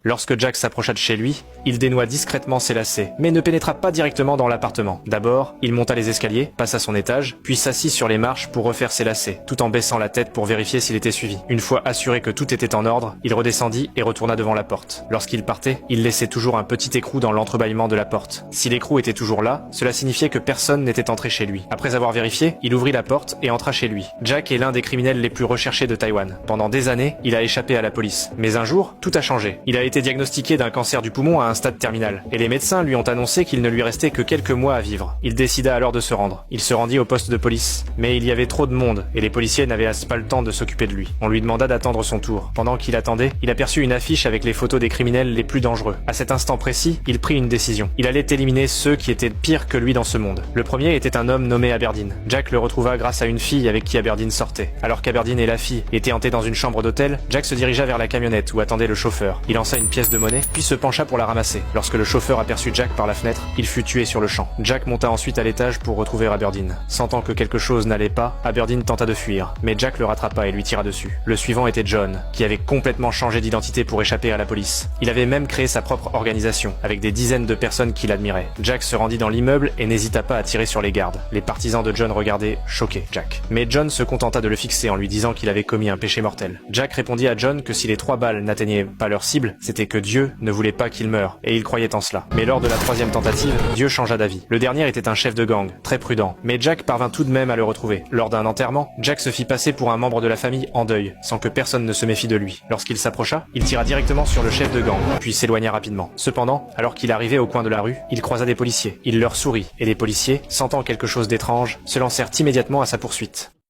Lorsque Jack s'approcha de chez lui, il dénoua discrètement ses lacets, mais ne pénétra pas directement dans l'appartement. D'abord, il monta les escaliers, passa son étage, puis s'assit sur les marches pour refaire ses lacets, tout en baissant la tête pour vérifier s'il était suivi. Une fois assuré que tout était en ordre, il redescendit et retourna devant la porte. Lorsqu'il partait, il laissait toujours un petit écrou dans l'entrebâillement de la porte. Si l'écrou était toujours là, cela signifiait que personne n'était entré chez lui. Après avoir vérifié, il ouvrit la porte et entra chez lui. Jack est l'un des criminels les plus recherchés de Taïwan. Pendant des années, il a échappé à la police. Mais un jour, tout a changé. Il a été diagnostiqué d'un cancer du poumon à un stade terminal, et les médecins lui ont annoncé qu'il ne lui restait que quelques mois à vivre. Il décida alors de se rendre. Il se rendit au poste de police, mais il y avait trop de monde, et les policiers n'avaient pas le temps de s'occuper de lui. On lui demanda d'attendre son tour. Pendant qu'il attendait, il aperçut une affiche avec les photos des criminels les plus dangereux. À cet instant précis, il prit une décision. Il allait éliminer ceux qui étaient pires que lui dans ce monde. Le premier était un homme nommé Aberdeen. Jack le retrouva grâce à une fille avec qui Aberdeen sortait. Alors qu'Aberdeen et la fille étaient hantés dans une chambre d'hôtel, Jack se dirigea vers la camionnette où attendait le chauffeur. Il lança une pièce de monnaie, puis se pencha pour la ramasser. Lorsque le chauffeur aperçut Jack par la fenêtre, il fut tué sur le champ. Jack monta ensuite à l'étage pour retrouver Aberdeen. Sentant que quelque chose n'allait pas, Aberdeen tenta de fuir, mais Jack le rattrapa et lui tira dessus. Le suivant était John, qui avait complètement changé d'identité pour échapper à la police. Il avait même créé sa propre organisation, avec des dizaines de personnes qui l'admiraient. Jack se rendit dans l'immeuble et n'hésita pas à tirer sur les gardes. Les partisans de John regardaient, choqués, Jack. Mais John se contenta de le fixer en lui disant qu'il avait commis un péché mortel. Jack répondit à John que si les 3 balles n'atteignaient pas leur cible, c'était que Dieu ne voulait pas qu'il meure, et il croyait en cela. Mais lors de la 3e tentative, Dieu changea d'avis. Le dernier était un chef de gang, très prudent, mais Jack parvint tout de même à le retrouver. Lors d'un enterrement, Jack se fit passer pour un membre de la famille en deuil, sans que personne ne se méfie de lui. Lorsqu'il s'approcha, il tira directement sur le chef de gang, puis s'éloigna rapidement. Cependant, alors qu'il arrivait au coin de la rue, il croisa des policiers. Il leur sourit, et les policiers, sentant quelque chose d'étrange, se lancèrent immédiatement à sa poursuite.